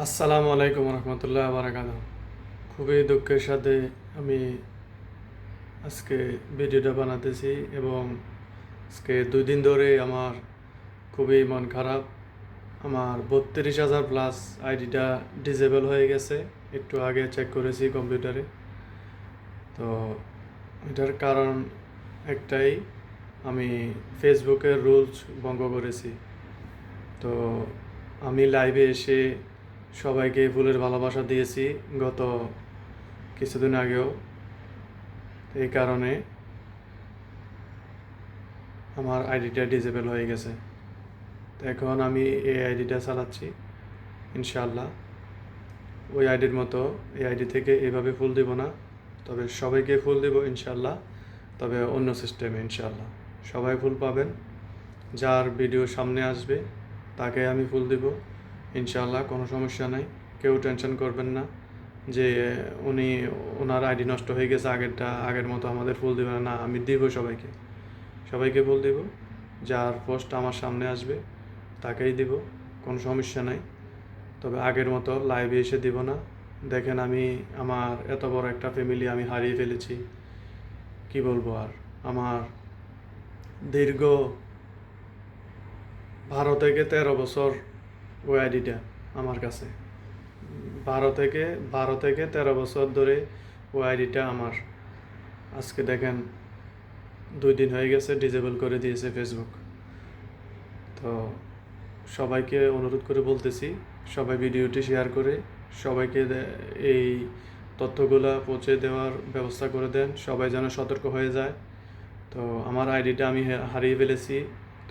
আসসালামু আলাইকুম রহমতুল্লাহ বারাকাতুহু। খুবই দুঃখের সাথে আমি আজকে ভিডিওটা বানাতেছি এবং আজকে 2 দিন ধরে আমার খুবই মন খারাপ। আমার 32,000 প্লাস আইডিটা ডিসেবল হয়ে গেছে। একটু আগে চেক করেছি কম্পিউটারে। তো এটার কারণ একটাই, আমি ফেসবুকের রুলস ভঙ্গ করেছি। তো আমি লাইভে এসে সবাইকে ফুলের ভালোবাসা দিয়েছি গত কিছুদিন আগেও। এই কারণে আমার আইডিটা ডিসেবল হয়ে গেছে। তো এখন আমি এই আইডিটা চালাচ্ছি ইনশাআল্লাহ। ওই আইডির মতো এই আইডি থেকে এভাবে ফুল দিব না, তবে সবাইকে ফুল দিব ইনশাআল্লাহ, তবে অন্য সিস্টেমে ইনশাআল্লাহ। সবাই ফুল পাবেন, যার ভিডিও সামনে আসবে তাকে আমি ফুল দিব ইনশাআল্লাহ, কোনো সমস্যা নাই। কেউ টেনশন করবেন না যে ওনার আইডি নষ্ট হয়ে গেছে, আগের মতো আমাদের ফুল দেবে না। আমি দিব সবাইকে ফুল দিব, যার পোস্ট আমার সামনে আসবে তাকেই দিব, কোনো সমস্যা নাই। তবে আগের মতো লাইভে এসে দিব না। দেখেন, আমার এত বড় একটা ফ্যামিলি আমি হারিয়ে ফেলেছি, কি বলবো আর। আমার দীর্ঘ 12 থেকে 13 বছর ওই আইডিটা আমার কাছে। 12 থেকে 13 বছর ধরে ওই আইডিটা আমার। আজকে দেখেন 2 দিন হয়ে গেছে ডিসেবল করে দিয়েছে ফেসবুক। তো সবাইকে অনুরোধ করে বলতেছি, সবাই ভিডিওটি শেয়ার করে সবাইকে এই তথ্যগুলো পৌঁছে দেওয়ার ব্যবস্থা করে দেন, সবাই যেন সতর্ক হয়ে যায়। তো আমার আইডিটা আমি হারিয়ে ফেলেছি,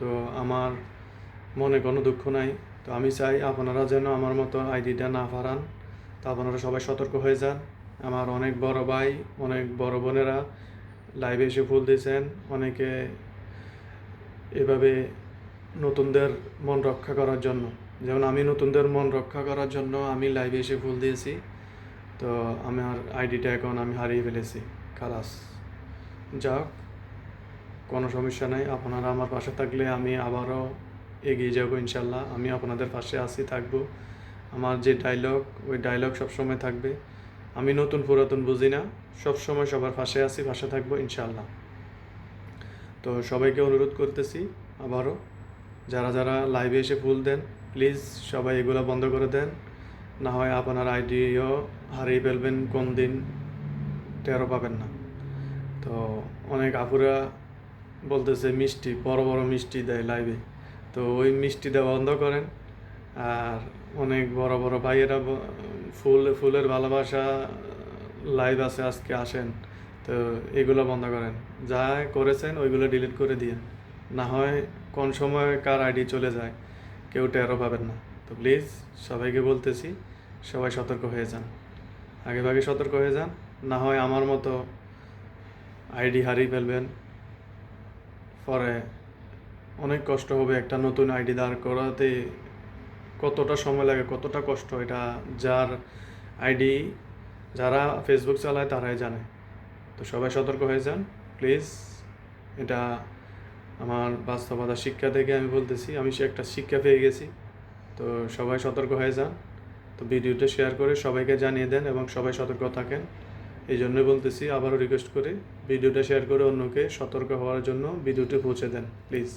তো আমার মনে কোনো দুঃখ নাই। তো আমি চাই আপনারা যেন আমার মতো আইডিটা না হারান। তো আপনারা সবাই সতর্ক হয়ে যান। আমার অনেক বড় ভাই, অনেক বড় বোনেরা লাইভে এসে ফুল দিয়েছেন। অনেকে এভাবে নতুনদের মন রক্ষা করার জন্য, যেমন আমি নতুনদের মন রক্ষা করার জন্য আমি লাইভে এসে ফুল দিয়েছি। তো আমার আইডিটা এখন আমি হারিয়ে ফেলেছি, খালাস। যাক, কোনো সমস্যা নাই। আপনারা আমার পাশে থাকলে আমি আবারও এগিয়ে যাব ইনশাল্লাহ। আমি আপনাদের পাশে থাকবো। আমার যে ডায়লগ, ওই ডায়লগ সবসময় থাকবে। আমি নতুন পুরাতন বুঝি না, সবসময় সবার পাশে থাকবো ইনশাল্লাহ। তো সবাইকে অনুরোধ করতেছি আবারও, যারা যারা লাইভে এসে ফুল দেন প্লিজ সবাই এগুলো বন্ধ করে দেন, না হয় আপনার আইডিও হারিয়ে ফেলবেন, কোন দিন টেরও পাবেন না। তো অনেক আপুরা বলতেছে মিষ্টি, বড় বড় মিষ্টি দেয় লাইভে, তো ওই মিষ্টি দেওয়া বন্ধ করেন। আর অনেক বড় বড় ভাইয়েরা ফুলের ভালোবাসা লাইভ আছে, আজকে আসেন, তো এগুলো বন্ধ করেন। যা করেছেন ওইগুলো ডিলিট করে দিন, না হয় কোন সময় কার আইডি চলে যায় কেউ টেরও পাবেন না। তো প্লিজ সবাইকে বলতেছি, সবাই সতর্ক হয়ে যান, আগেভাগে সতর্ক হয়ে যান, না হয় আমার মতো আইডি হারিয়ে ফেলবেন। পরে অনেক কষ্ট হবে, একটা নতুন আইডি দাঁড় করাতে কতটা সময় লাগে, কতটা কষ্ট, এটা আইডি যারা ফেসবুক চালায় তারাই জানে। তো সবাই সতর্ক হয়ে যান প্লিজ। এটা আমার বাস্তবতা শিক্ষা থেকে আমি বলতেছি, আমি একটা শিক্ষা পেয়ে গেছি। তো সবাই সতর্ক হয়ে যান। তো ভিডিওটা শেয়ার করে সবাইকে জানিয়ে দেন এবং সবাই সতর্ক থাকেন। এই জন্যই বলতেছি, আবারও রিকোয়েস্ট করে ভিডিওটা শেয়ার করে অন্যকে সতর্ক হওয়ার জন্য ভিডিওটি পৌঁছে দেন প্লিজ।